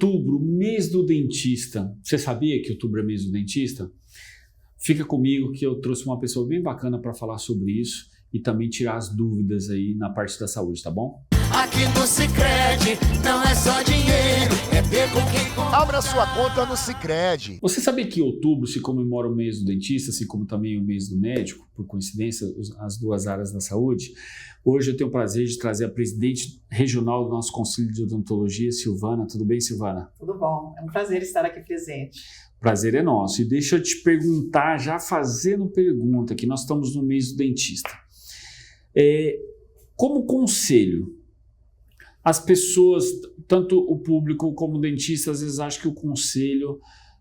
Outubro, mês do dentista. Você sabia que outubro é mês do dentista? Fica comigo que eu trouxe uma pessoa bem bacana para falar sobre isso e também tirar as dúvidas aí na parte da saúde, tá bom? Aqui no Sicredi não é só dinheiro, é ter com quem... Abra sua conta no Sicredi. Você sabia que em outubro se comemora o mês do dentista, assim como também o mês do médico, por coincidência, as duas áreas da saúde? Hoje eu tenho o prazer de trazer a presidente regional do nosso Conselho de Odontologia, Silvana. Tudo bem, Silvana? Tudo bom, é um prazer estar aqui presente. Prazer é nosso. E deixa eu te perguntar, já fazendo pergunta, que nós estamos no mês do dentista. Como conselho, as pessoas, tanto o público como o dentista, às vezes acham que o conselho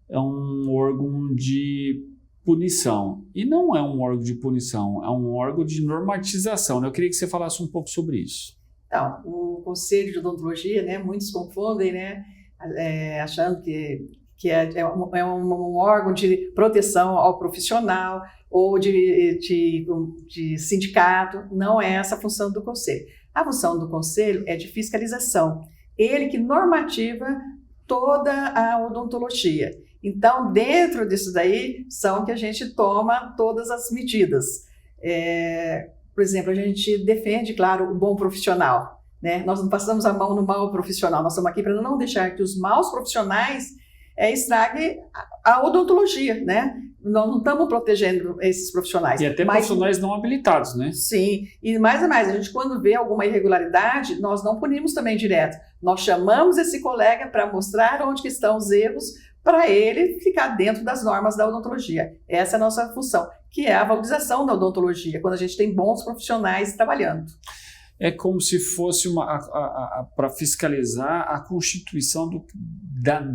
é um órgão de punição. E não é um órgão de punição, é um órgão de normatização, né? Eu queria que você falasse um pouco sobre isso. Então, o Conselho de Odontologia, né, muitos confundem, né, achando que é um órgão de proteção ao profissional ou de sindicato. Não é essa a função do Conselho. A função do Conselho é de fiscalização. Ele que normativa toda a odontologia. Então, dentro disso daí, são que a gente toma todas as medidas. Por exemplo, a gente defende, claro, o bom profissional, né? Nós não passamos a mão no mau profissional. Nós estamos aqui para não deixar que os maus profissionais estraguem a odontologia, né? Nós não estamos protegendo esses profissionais. E até profissionais não habilitados, né? Sim, e mais, a gente quando vê alguma irregularidade, nós não punimos também direto. Nós chamamos esse colega para mostrar onde que estão os erros, para ele ficar dentro das normas da odontologia. Essa é a nossa função, que é a valorização da odontologia, quando a gente tem bons profissionais trabalhando. É como se fosse para fiscalizar a constituição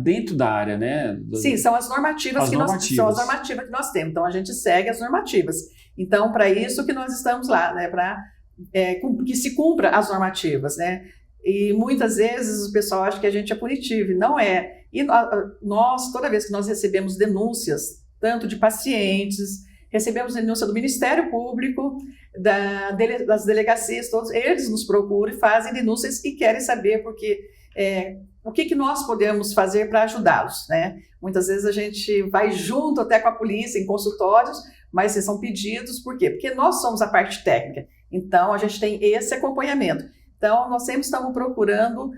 dentro da área, né? Sim, são as normativas, são as normativas que nós temos. Então, a gente segue as normativas. Então, para isso que nós estamos lá, né? Para que se cumpra as normativas, né? E muitas vezes o pessoal acha que a gente é punitivo, e não é. E nós, toda vez que nós recebemos denúncias, tanto de pacientes, recebemos denúncia do Ministério Público, das delegacias, todos eles nos procuram e fazem denúncias e querem saber o que nós podemos fazer para ajudá-los, né? Muitas vezes a gente vai junto até com a polícia em consultórios, mas esses são pedidos, por quê? Porque nós somos a parte técnica, então a gente tem esse acompanhamento. Então, nós sempre estamos procurando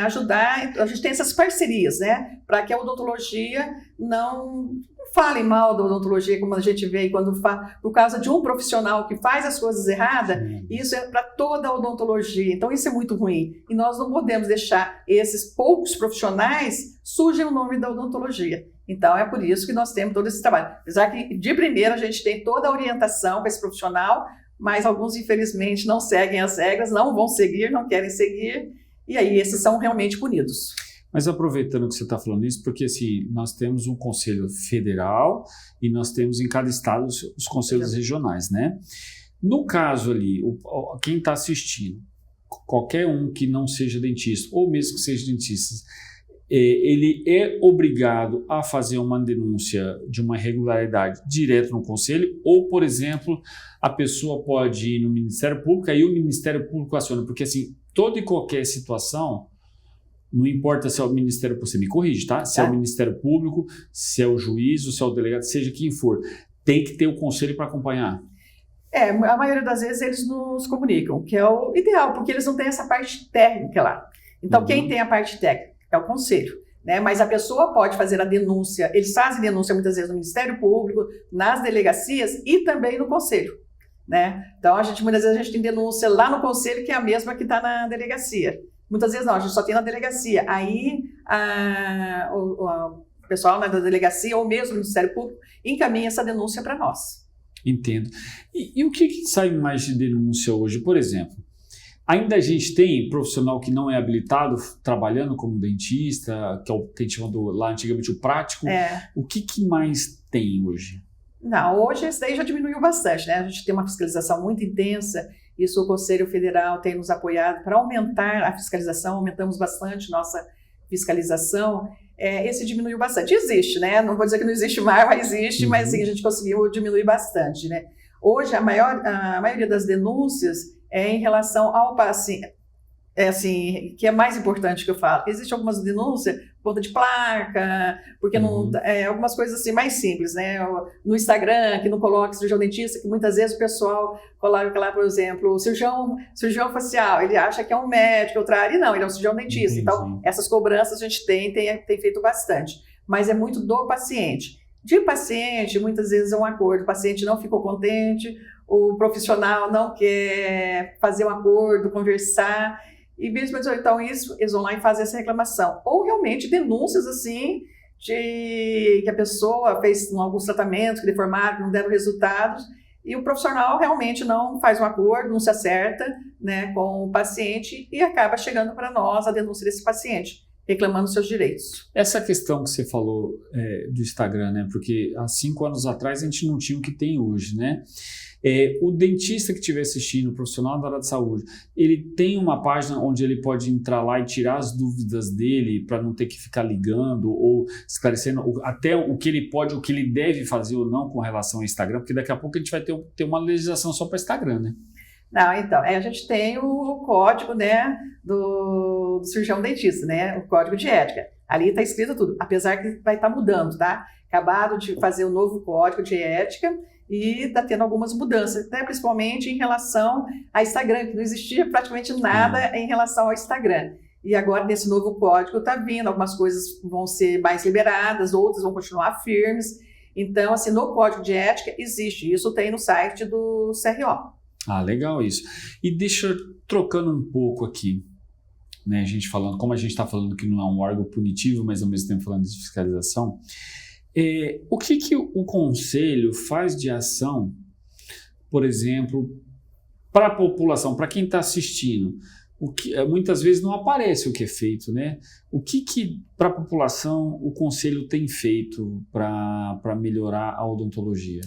ajudar, a gente tem essas parcerias, né, para que a odontologia não fale mal da odontologia, como a gente vê quando por causa de um profissional que faz as coisas erradas. Sim. Isso é para toda a odontologia, então isso é muito ruim. E nós não podemos deixar esses poucos profissionais sujem o nome da odontologia. Então, é por isso que nós temos todo esse trabalho. Apesar que, de primeira, a gente tem toda a orientação para esse profissional, mas alguns, infelizmente, não seguem as regras, não vão seguir, não querem seguir, e aí esses são realmente punidos. Mas aproveitando que você está falando isso, porque assim, nós temos um conselho federal e nós temos em cada estado os conselhos regionais, né? No caso ali, quem está assistindo, qualquer um que não seja dentista, ou mesmo que seja dentista, ele é obrigado a fazer uma denúncia de uma irregularidade direto no conselho, ou, por exemplo, a pessoa pode ir no Ministério Público, aí o Ministério Público aciona, porque assim, toda e qualquer situação, não importa se é o Ministério Público, você me corrige, tá? Se é o Ministério Público, se é o juiz, ou se é o delegado, seja quem for, tem que ter o conselho para acompanhar. A maioria das vezes eles nos comunicam, que é o ideal, porque eles não têm essa parte técnica lá. Então, quem tem a parte técnica é o conselho, né? Mas a pessoa pode fazer a denúncia, eles fazem denúncia muitas vezes no Ministério Público, nas delegacias e também no conselho, né? Então, muitas vezes a gente tem denúncia lá no conselho, que é a mesma que está na delegacia. Muitas vezes não, a gente só tem na delegacia. Aí o pessoal da delegacia ou mesmo o Ministério Público encaminha essa denúncia para nós. Entendo. E o que sai mais de denúncia hoje? Por exemplo, ainda a gente tem profissional que não é habilitado trabalhando como dentista, que é o que a gente chamou lá antigamente o prático. O que mais tem hoje? Não, hoje isso daí já diminuiu bastante, né? A gente tem uma fiscalização muito intensa, isso o Conselho Federal tem nos apoiado para aumentar a fiscalização, aumentamos bastante nossa fiscalização. Esse diminuiu bastante. Existe, né? Não vou dizer que não existe mais, mas existe, mas sim, a gente conseguiu diminuir bastante, né? Hoje, a maioria das denúncias é em relação ao paciente, assim, que é mais importante que eu falo. Existem algumas denúncias por conta de placa, porque não, algumas coisas assim mais simples, né? No Instagram, que não coloca cirurgião dentista, que muitas vezes o pessoal coloca lá, por exemplo, o cirurgião facial, ele acha que é um médico, outra área, não, ele é um cirurgião dentista. Então, essas cobranças a gente tem feito bastante, mas é muito do paciente. De paciente, muitas vezes é um acordo, o paciente não ficou contente, o profissional não quer fazer um acordo, conversar, e mesmo então eles vão lá e fazem essa reclamação. Ou realmente denúncias assim, de que a pessoa fez alguns tratamentos que deformaram, que não deram resultados, e o profissional realmente não faz um acordo, não se acerta, né, com o paciente e acaba chegando para nós a denúncia desse paciente, reclamando seus direitos. Essa questão que você falou do Instagram, né, porque há 5 anos atrás a gente não tinha o que tem hoje, né? O dentista que estiver assistindo, o profissional da área de saúde, ele tem uma página onde ele pode entrar lá e tirar as dúvidas dele para não ter que ficar ligando ou esclarecendo até o que ele pode, o que ele deve fazer ou não com relação ao Instagram, porque daqui a pouco a gente vai ter uma legislação só para Instagram, né? Não, então, a gente tem o código, né, do cirurgião dentista, né, o código de ética. Ali está escrito tudo, apesar que vai estar mudando, tá? Acabaram de fazer o novo código de ética e está tendo algumas mudanças, né, principalmente em relação a Instagram, que não existia praticamente nada em relação ao Instagram. E agora, nesse novo código, está vindo, algumas coisas vão ser mais liberadas, outras vão continuar firmes. Então, assim, no código de ética existe, isso tem no site do CRO. Ah, legal isso. E deixa eu trocando um pouco aqui, né, a gente falando, como a gente está falando que não é um órgão punitivo, mas ao mesmo tempo falando de fiscalização, o que o Conselho faz de ação, por exemplo, para a população, para quem está assistindo? Muitas vezes não aparece o que é feito, né? O que para a população o Conselho tem feito para melhorar a odontologia?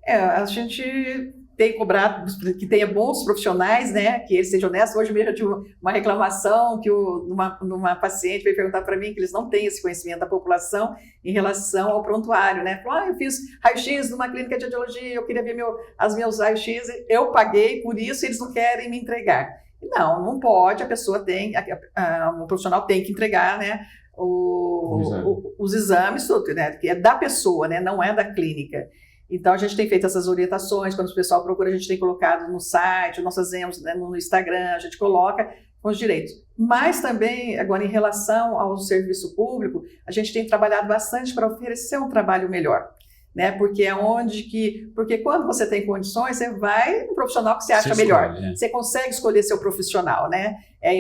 A gente tem cobrado que tenha bons profissionais, né, que eles sejam honestos. Hoje mesmo eu tive uma reclamação que uma paciente veio perguntar para mim que eles não têm esse conhecimento da população em relação ao prontuário, né? Falou, eu fiz raio-x numa clínica de radiologia, eu queria ver as meus raio-x, eu paguei por isso, eles não querem me entregar. Não pode, a pessoa tem, o profissional tem que entregar, né, os exames, tudo, né, que é da pessoa, né, não é da clínica. Então, a gente tem feito essas orientações, quando o pessoal procura, a gente tem colocado no site, nós fazemos, né, no Instagram, a gente coloca com os direitos. Mas também, agora, em relação ao serviço público, a gente tem trabalhado bastante para oferecer um trabalho melhor, né? Porque porque quando você tem condições, você vai no profissional que você acha melhor. Você consegue escolher seu profissional, né?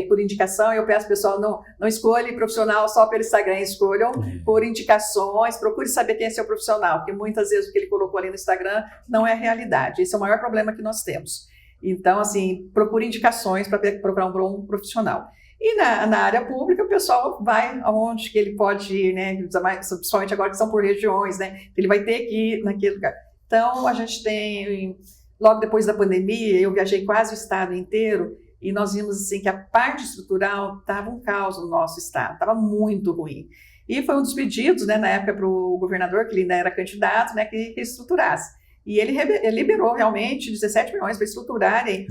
Por indicação, eu peço ao pessoal, não escolha profissional só pelo Instagram, escolham por indicações, procure saber quem é seu profissional, porque muitas vezes o que ele colocou ali no Instagram não é a realidade. Esse é o maior problema que nós temos. Então, assim, procure indicações para procurar um bom profissional. E na área pública, o pessoal vai aonde que ele pode ir, né? Principalmente agora que são por regiões, né? Ele vai ter que ir naquele lugar. Então, a gente tem, logo depois da pandemia, eu viajei quase o estado inteiro e nós vimos assim, que a parte estrutural estava um caos no nosso estado, estava muito ruim. E foi um dos pedidos, né, na época, para o governador, que ele ainda era candidato, né, que estruturasse. E ele liberou realmente 17 milhões para estruturarem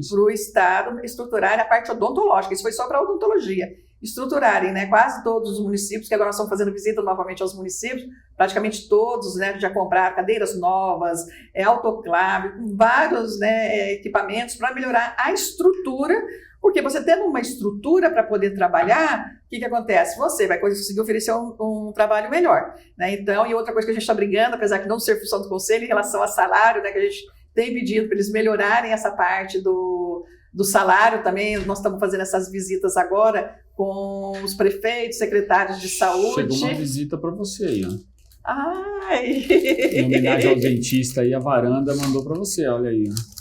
para o Estado, estruturarem a parte odontológica. Isso foi só para a odontologia. Estruturarem, né, quase todos os municípios, que agora nós estamos fazendo visita novamente aos municípios, praticamente todos, né, já compraram cadeiras novas, autoclave, vários, né, equipamentos para melhorar a estrutura, porque você tendo uma estrutura para poder trabalhar, o que acontece? Você vai conseguir oferecer um trabalho melhor, né? Então, e outra coisa que a gente está brigando, apesar de não ser função do Conselho, em relação a salário, né, que a gente tem pedido para eles melhorarem essa parte do salário também. Nós estamos fazendo essas visitas agora com os prefeitos, secretários de saúde. Chegou uma visita para você aí, ó. Ai! Em homenagem ao dentista aí, a Varanda mandou para você, olha aí, ó.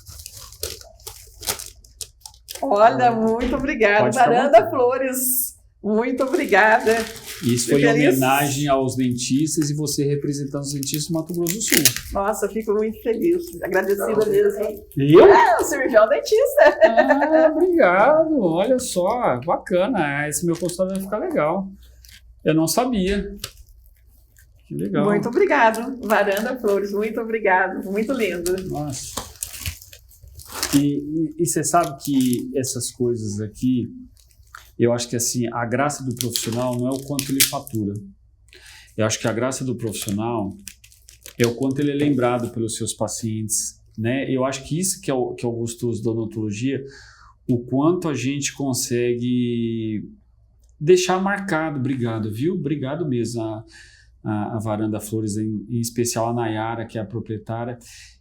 Olha, muito obrigada, Varanda Flores, muito obrigada. Isso foi em homenagem aos dentistas e você representando os dentistas do Mato Grosso do Sul. Nossa, fico muito feliz, agradecida mesmo. Eu? O cirurgião dentista. Obrigado, olha só, bacana, esse meu consultório vai ficar legal. Eu não sabia. Que legal. Muito obrigado, Varanda Flores, muito obrigado, muito lindo. Nossa. E você sabe que essas coisas aqui, eu acho que assim, a graça do profissional não é o quanto ele fatura. Eu acho que a graça do profissional é o quanto ele é lembrado pelos seus pacientes, né? Eu acho que isso que é o gostoso da odontologia, o quanto a gente consegue deixar marcado. Obrigado, viu? Obrigado mesmo a Varanda Flores, em especial a Nayara, que é a proprietária.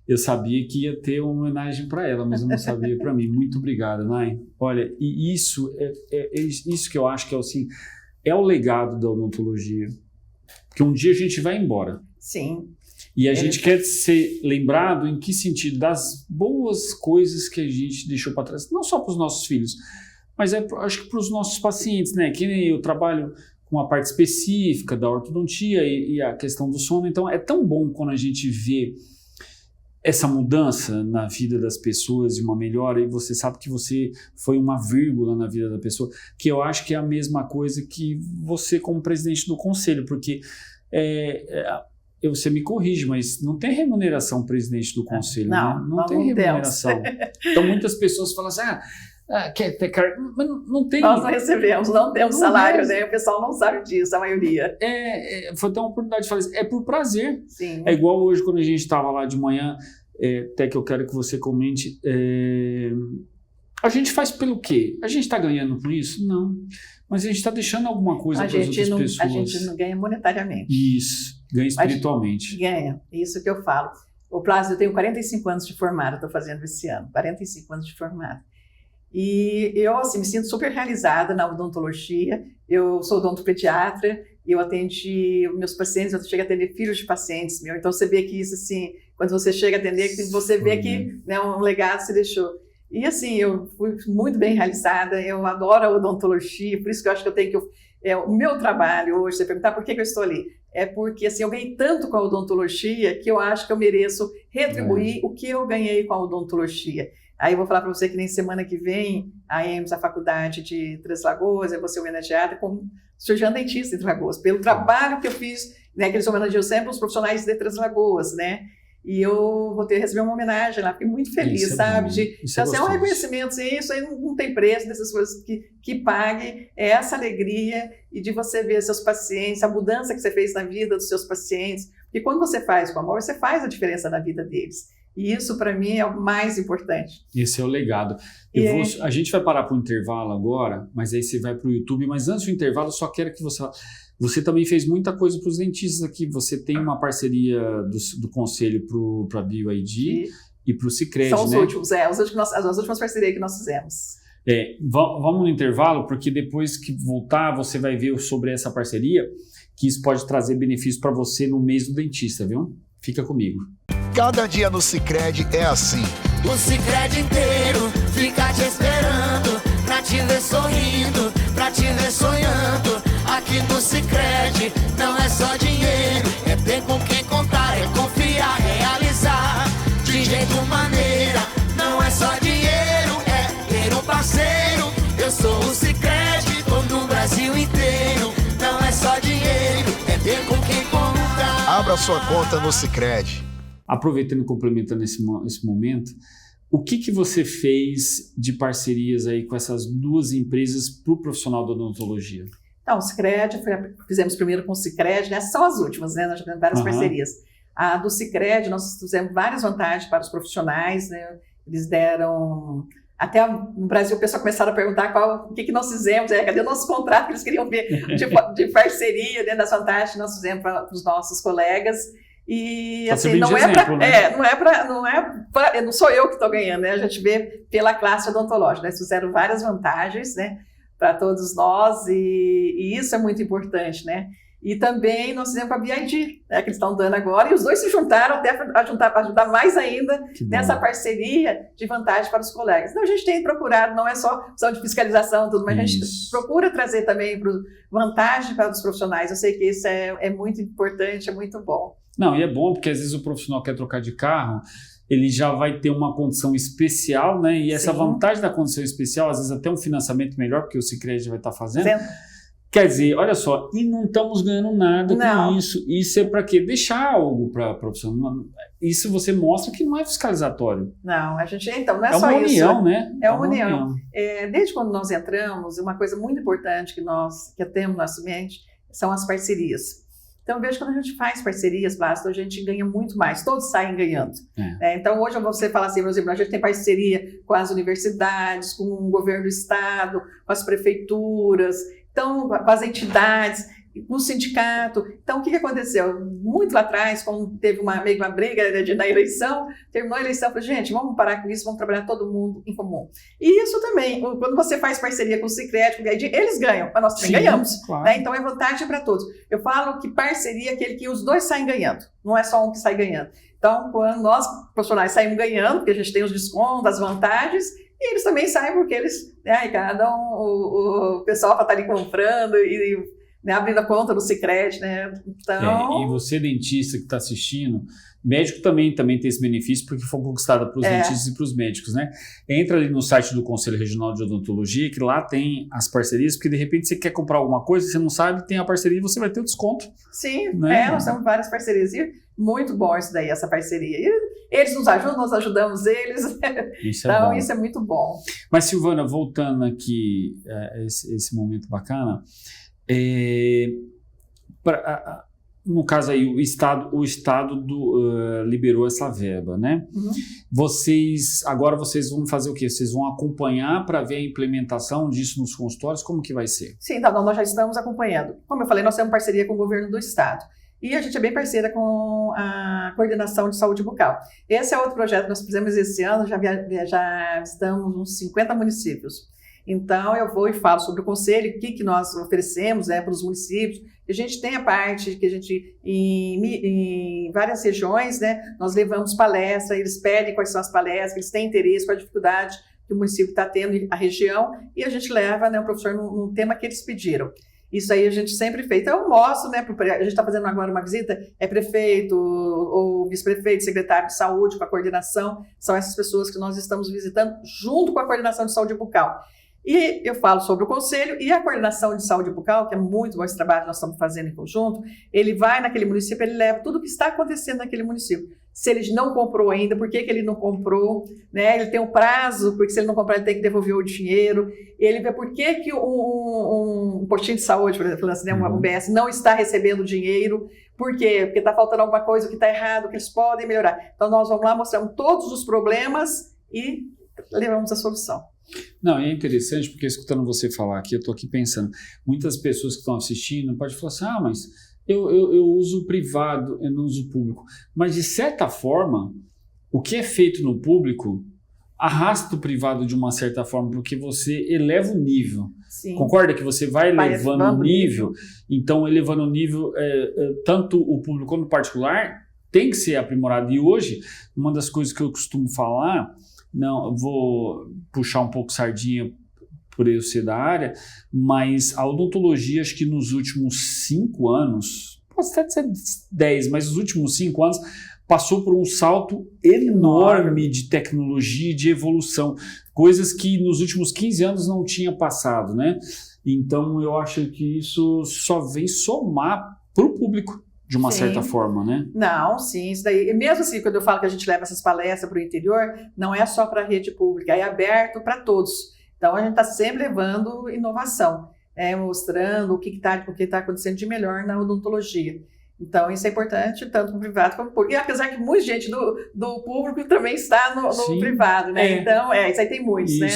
Eu sabia que ia ter uma homenagem para ela, mas eu não sabia para mim. Muito obrigado, Nay. Olha, e isso isso que eu acho que é assim, é o legado da odontologia. Porque um dia a gente vai embora. Sim. E a gente quer ser lembrado em que sentido? Das boas coisas que a gente deixou para trás. Não só para os nossos filhos, mas acho que para os nossos pacientes, né? Que eu trabalho com a parte específica da ortodontia e a questão do sono. Então, é tão bom quando a gente vê essa mudança na vida das pessoas e uma melhora, e você sabe que você foi uma vírgula na vida da pessoa, que eu acho que é a mesma coisa que você como presidente do conselho, porque você me corrige, mas não tem remuneração presidente do conselho, não, né? Não tem remuneração. Então muitas pessoas falam assim, quer ter cargo, mas não tem. Nós não recebemos, não temos salário, né? O pessoal não sabe disso, a maioria. Foi ter uma oportunidade de falar isso. É por prazer. Sim. É igual hoje, quando a gente estava lá de manhã, até que eu quero que você comente. A gente faz pelo quê? A gente está ganhando com isso? Não. Mas a gente está deixando alguma coisa para as outras pessoas. A gente não ganha monetariamente. Isso, ganha espiritualmente. Ganha, isso que eu falo. O Plásio, eu tenho 45 anos de formado, estou fazendo esse ano, 45 anos de formado. E eu, assim, me sinto super realizada na odontologia. Eu sou odontopediatra, eu atendi meus pacientes, eu chego a atender filhos de pacientes meus. Então, você vê que isso, assim, quando você chega a atender, você vê que, né, um legado se deixou. E, assim, eu fui muito bem realizada, eu adoro a odontologia, por isso que eu acho que eu tenho que... o meu trabalho hoje, você perguntar por que eu estou ali, é porque, assim, eu ganhei tanto com a odontologia que eu acho que eu mereço retribuir o que eu ganhei com a odontologia. Aí eu vou falar para você que nem semana que vem, a EMS, a Faculdade de Três Lagoas, eu vou ser homenageada como cirurgiã dentista de Três Lagoas, pelo trabalho que eu fiz, né, que eles homenageiam sempre os profissionais de Três Lagoas, né? E eu vou receber uma homenagem lá, fiquei muito feliz, sabe? Então, assim, é um reconhecimento, assim, isso aí não tem preço dessas coisas que pague, é essa alegria e de você ver seus pacientes, a mudança que você fez na vida dos seus pacientes, porque quando você faz com amor, você faz a diferença na vida deles. E isso, para mim, é o mais importante. Esse é o legado. A gente vai parar para o intervalo agora, mas aí você vai para o YouTube. Mas antes do intervalo, eu só quero que você também fez muita coisa para os dentistas aqui. Você tem uma parceria do Conselho para a BioID e para o Sicredi, São os né? últimos, as últimas parcerias que nós fizemos. Vamos no intervalo, porque depois que voltar, você vai ver sobre essa parceria, que isso pode trazer benefício para você no mês do dentista, viu? Fica comigo. Cada dia no Sicredi é assim. O Sicredi inteiro fica te esperando, pra te ver sorrindo, pra te ver sonhando. Aqui no Sicredi não é só dinheiro, é ter com quem contar, é confiar, realizar. De jeito maneira, não é só dinheiro, é ter um parceiro. Eu sou o Sicredi, tô no Brasil inteiro. Não é só dinheiro, é ter com quem contar. Abra sua conta no Sicredi. Aproveitando e complementando esse momento, o que você fez de parcerias aí com essas duas empresas para o profissional da odontologia? Então, o Sicredi, fizemos primeiro com o Sicredi, né? Essas são as últimas, né? Nós já temos várias parcerias. A do Sicredi, nós fizemos várias vantagens para os profissionais, né? Eles deram... Até no Brasil o pessoal começaram a perguntar o que nós fizemos, cadê o nosso contrato que eles queriam ver de parceria, né, das vantagens que nós fizemos para os nossos colegas. E assim, não sou eu que estou ganhando, né? A gente vê pela classe odontológica, né? Eles fizeram várias vantagens, né, para todos nós, e isso é muito importante, né? E também nós fizemos com a BioID, né, que eles estão dando agora, e os dois se juntaram até para ajudar mais ainda nessa parceria de vantagem para os colegas. Então a gente tem procurado, não é só questão de fiscalização, tudo, mas a gente procura trazer também vantagem para os profissionais. Eu sei que isso é muito importante, é muito bom. Não, e é bom porque às vezes o profissional quer trocar de carro, ele já vai ter uma condição especial, né? E essa vantagem da condição especial, às vezes até um financiamento melhor, porque o Sicredi vai estar fazendo. Quer dizer, olha só, e não estamos ganhando nada com isso. Isso é para quê? Deixar algo para a profissão. Isso você mostra que não é fiscalizatório. Não, a gente, então, não é só isso. É uma união, né? É uma união. Desde quando nós entramos, uma coisa muito importante que temos no nosso ambiente são as parcerias. Então, veja, quando a gente faz parcerias, Vlasto, a gente ganha muito mais, todos saem ganhando. Então, hoje você fala assim, por exemplo, a gente tem parceria com as universidades, com o governo do estado, com as prefeituras, então, com as entidades, com o sindicato. Então, o que aconteceu? Muito lá atrás, quando teve meio que uma briga na eleição, terminou a eleição, falei, gente, vamos parar com isso, vamos trabalhar todo mundo em comum. E isso também, quando você faz parceria com o Sicredi, com o Guiadinho, eles ganham, mas nós também ganhamos. Claro. Né? Então, é vantagem para todos. Eu falo que parceria é aquele que os dois saem ganhando, não é só um que sai ganhando. Então, quando nós, profissionais, saímos ganhando, porque a gente tem os descontos, as vantagens, e eles também saem porque eles, né, cada o pessoal está ali comprando né, abrindo a conta no Sicredi, né? Então... E você, dentista que está assistindo, médico também tem esse benefício porque foi conquistado para os dentistas e para os médicos, né? Entra ali no site do Conselho Regional de Odontologia, que lá tem as parcerias, porque de repente você quer comprar alguma coisa, você não sabe, tem a parceria e você vai ter o desconto. Sim, né? Nós temos várias parcerias e muito bom isso daí, essa parceria. E eles nos ajudam, nós ajudamos eles. Então, isso é muito bom. Mas, Silvana, voltando aqui a esse momento bacana, no caso aí, o Estado liberou essa verba, né? Uhum. Agora vocês vão fazer o quê? Vocês vão acompanhar para ver a implementação disso nos consultórios? Como que vai ser? Sim, então, nós já estamos acompanhando. Como eu falei, nós temos parceria com o governo do Estado. E a gente é bem parceira com a Coordenação de Saúde Bucal. Esse é outro projeto que nós fizemos esse ano, já visitamos uns 50 municípios. Então, eu vou e falo sobre o conselho, o que nós oferecemos para os municípios. A gente tem a parte que a gente, em várias regiões, né, nós levamos palestra, eles pedem quais são as palestras, eles têm interesse, qual a dificuldade que o município está tendo, a região, e a gente leva, né, o professor num tema que eles pediram. Isso aí a gente sempre fez. Então, eu mostro, né, a gente está fazendo agora uma visita, prefeito, ou vice-prefeito, secretário de saúde, com a coordenação, são essas pessoas que nós estamos visitando, junto com a coordenação de saúde bucal. E eu falo sobre o conselho e a coordenação de saúde bucal, que é muito bom esse trabalho que nós estamos fazendo em conjunto, ele vai naquele município, ele leva tudo o que está acontecendo naquele município. Se ele não comprou ainda, por que ele não comprou, né? Ele tem um prazo, porque se ele não comprar ele tem que devolver o dinheiro. Ele vê por que um postinho de saúde, por exemplo, né, uma UBS, não está recebendo dinheiro. Por quê? Porque está faltando alguma coisa, o que está errado, o que eles podem melhorar. Então nós vamos lá, mostramos todos os problemas e levamos a solução. Não, é interessante porque escutando você falar aqui, eu estou aqui pensando, muitas pessoas que estão assistindo podem falar assim, mas eu uso privado, eu não uso público. Mas de certa forma, o que é feito no público arrasta o privado de uma certa forma, porque você eleva o nível. Sim. Concorda que você vai elevando o nível? Então, elevando o nível, tanto o público quanto o particular, tem que ser aprimorado. E hoje, uma das coisas que eu costumo falar, não, vou puxar um pouco sardinha por eu ser da área, mas a odontologia, acho que nos últimos 5 anos, pode até ser 10, mas nos últimos 5 anos, passou por um salto enorme de tecnologia e de evolução, coisas que nos últimos 15 anos não tinha passado, né? Então, eu acho que isso só vem somar para o público, de uma certa forma, né? Não, sim, isso daí. E mesmo assim, quando eu falo que a gente leva essas palestras para o interior, não é só para a rede pública, é aberto para todos. Então, a gente está sempre levando inovação, mostrando o que está acontecendo de melhor na odontologia. Então, isso é importante, tanto no privado como no público. E apesar que muita gente do público também está no privado, né? Então, isso aí tem muitos, né?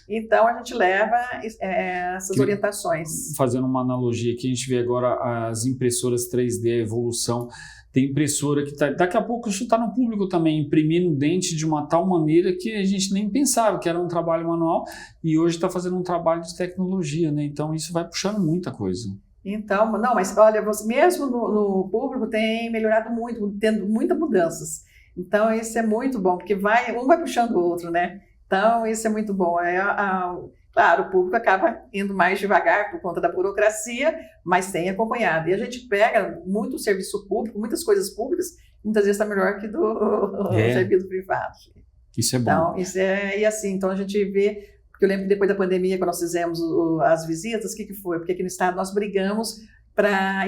Então, a gente leva essas orientações. Fazendo uma analogia aqui, a gente vê agora as impressoras 3D, a evolução. Tem impressora que daqui a pouco isso está no público também, imprimindo dente de uma tal maneira que a gente nem pensava que era um trabalho manual e hoje está fazendo um trabalho de tecnologia, né? Então, isso vai puxando muita coisa. Então, não, mas olha, mesmo no público tem melhorado muito, tendo muitas mudanças. Então, isso é muito bom, porque um vai puxando o outro, né? Então, isso é muito bom. Claro, o público acaba indo mais devagar por conta da burocracia, mas tem acompanhado. E a gente pega muito serviço público, muitas coisas públicas, muitas vezes está melhor que do serviço privado. Isso é bom. Então, e assim, então a gente vê Porque eu lembro que depois da pandemia, quando nós fizemos as visitas, o que foi? Porque aqui no estado nós brigamos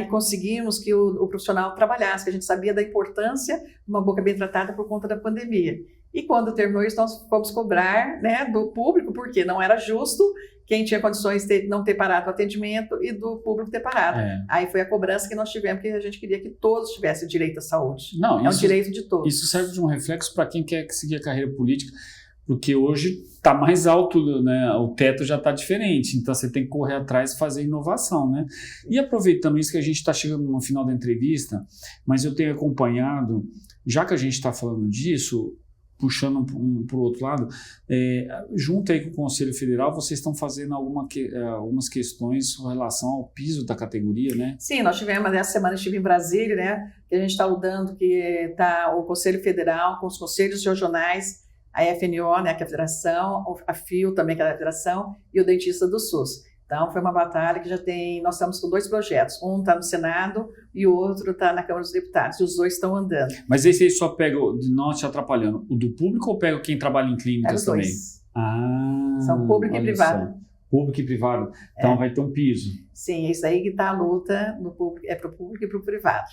e conseguimos que o profissional trabalhasse, que a gente sabia da importância de uma boca bem tratada por conta da pandemia. E quando terminou isso, nós fomos cobrar, né, do público, porque não era justo quem tinha condições de não ter parado o atendimento e do público ter parado. Aí foi a cobrança que nós tivemos, porque a gente queria que todos tivessem direito à saúde. Não, um direito de todos. Isso serve de um reflexo para quem quer seguir a carreira política, porque hoje está mais alto, né? O teto já está diferente, então você tem que correr atrás e fazer inovação, né? E aproveitando isso que a gente está chegando no final da entrevista, mas eu tenho acompanhado, já que a gente está falando disso, puxando para o outro lado, junto aí com o Conselho Federal, vocês estão fazendo algumas questões com relação ao piso da categoria, né? Sim, nós tivemos, essa semana estive em Brasília, né? Que a gente está mudando, que está o Conselho Federal com os conselhos regionais, a FNO, né, que é a Federação, a FIO também, que é a Federação, e o Dentista do SUS. Então, foi uma batalha que já tem... Nós estamos com 2 projetos. Um está no Senado e o outro está na Câmara dos Deputados. E os 2 estão andando. Mas esse aí só pega, não te atrapalhando, o do público ou pega quem trabalha em clínicas também? São público e privado. Público e privado. Então, vai ter um piso. Sim, é isso aí que está a luta no público, para o público e para o privado.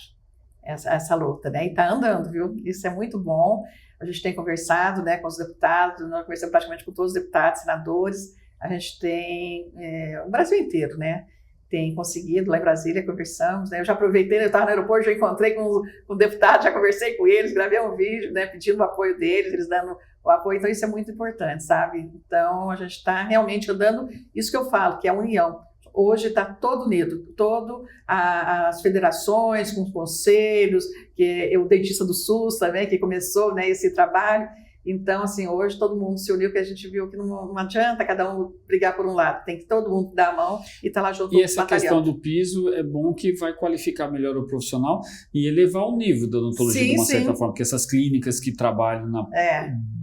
Essa luta, né? E está andando, viu? Isso é muito bom. A gente tem conversado, né, com os deputados, nós conversamos praticamente com todos os deputados, senadores. A gente tem o Brasil inteiro, né? Tem conseguido, lá em Brasília conversamos, né? Eu já aproveitei, eu estava no aeroporto, já encontrei com o deputado, já conversei com eles, gravei um vídeo, né, pedindo o apoio deles, eles dando o apoio, então isso é muito importante, sabe? Então a gente está realmente andando, isso que eu falo, que é a união. Hoje está todo unido, as federações, com os conselhos, que é o Dentista do SUS também, que começou, né, esse trabalho. Então, assim, hoje todo mundo se uniu, porque a gente viu que não adianta cada um brigar por um lado, tem que todo mundo dar a mão e estar lá junto. E essa questão do piso é bom que vai qualificar melhor o profissional e elevar o nível da odontologia de uma certa forma, porque essas clínicas que trabalham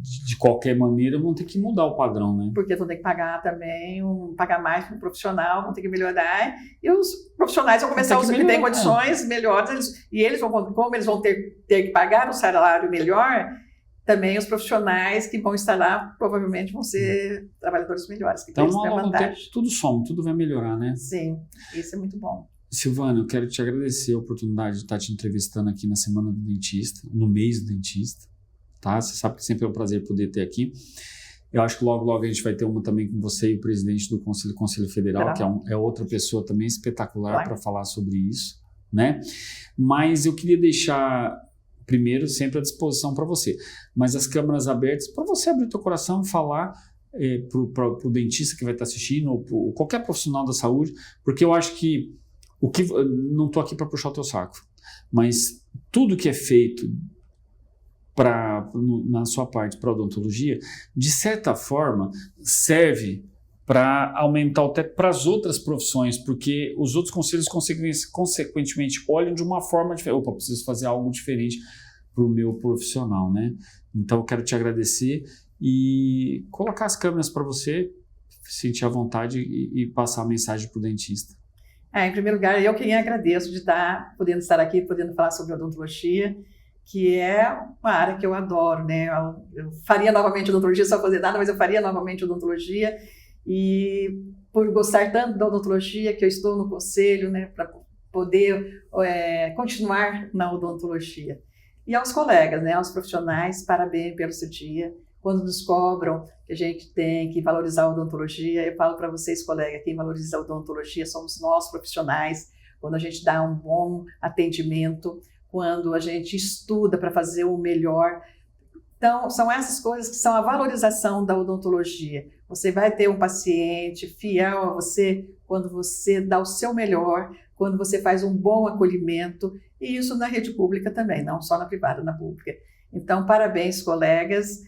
de qualquer maneira vão ter que mudar o padrão, né? Porque vão ter que pagar também, pagar mais para o profissional, vão ter que melhorar, e os profissionais vão começar a usar que têm condições melhores, e eles vão, como eles vão ter que pagar um salário melhor, também os profissionais que vão estar lá provavelmente vão ser trabalhadores melhores. Que então, tudo soma, tudo vai melhorar, né? Sim, isso é muito bom. Silvana, eu quero te agradecer a oportunidade de estar te entrevistando aqui na Semana do Dentista, no mês do dentista, tá? Você sabe que sempre é um prazer poder ter aqui. Eu acho que logo a gente vai ter uma também com você e o presidente do Conselho Federal, que é outra pessoa também espetacular para falar sobre isso, né? Mas eu queria deixar... Primeiro, sempre à disposição para você. Mas as câmeras abertas, para você abrir o teu coração e falar para o dentista que vai estar assistindo, ou qualquer profissional da saúde, porque eu acho que não estou aqui para puxar o teu saco, mas tudo que é feito na sua parte para odontologia, de certa forma, serve para aumentar o teto para as outras profissões, porque os outros conselhos consequentemente olham de uma forma diferente. Opa, preciso fazer algo diferente para o meu profissional, né? Então eu quero te agradecer e colocar as câmeras para você sentir à vontade e passar a mensagem para o dentista. Em primeiro lugar, eu quem agradeço de podendo estar aqui, podendo falar sobre odontologia, que é uma área que eu adoro, né? Eu faria novamente odontologia, só fazer nada, mas eu faria novamente odontologia. E por gostar tanto da odontologia, que eu estou no conselho, né, para poder continuar na odontologia. E aos colegas, né, aos profissionais, parabéns pelo seu dia. Quando nos cobram que a gente tem que valorizar a odontologia, eu falo para vocês, colegas, quem valoriza a odontologia somos nós, profissionais. Quando a gente dá um bom atendimento, quando a gente estuda para fazer o melhor. Então, são essas coisas que são a valorização da odontologia. Você vai ter um paciente fiel a você quando você dá o seu melhor, quando você faz um bom acolhimento, e isso na rede pública também, não só na privada, na pública. Então, parabéns, colegas,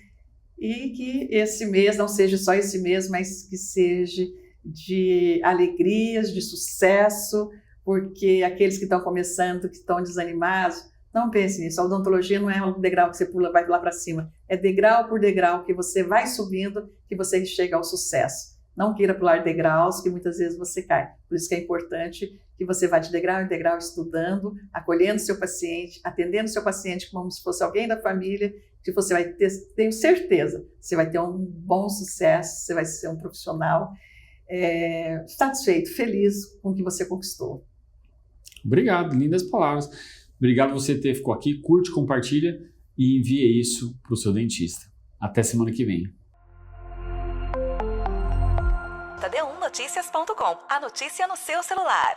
e que esse mês não seja só esse mês, mas que seja de alegrias, de sucesso, porque aqueles que estão começando, que estão desanimados, não pense nisso, a odontologia não é um degrau que você pula, vai lá para cima. É degrau por degrau que você vai subindo, que você chega ao sucesso. Não queira pular degraus, que muitas vezes você cai. Por isso que é importante que você vá de degrau em degrau estudando, acolhendo seu paciente, atendendo seu paciente como se fosse alguém da família, que você vai ter, tenho certeza, você vai ter um bom sucesso, você vai ser um profissional satisfeito, feliz com o que você conquistou. Obrigado, lindas palavras. Obrigado por você ter ficado aqui, curte, compartilha e envie isso para o seu dentista. Até semana que vem. D1Notícias.com, a notícia no seu celular.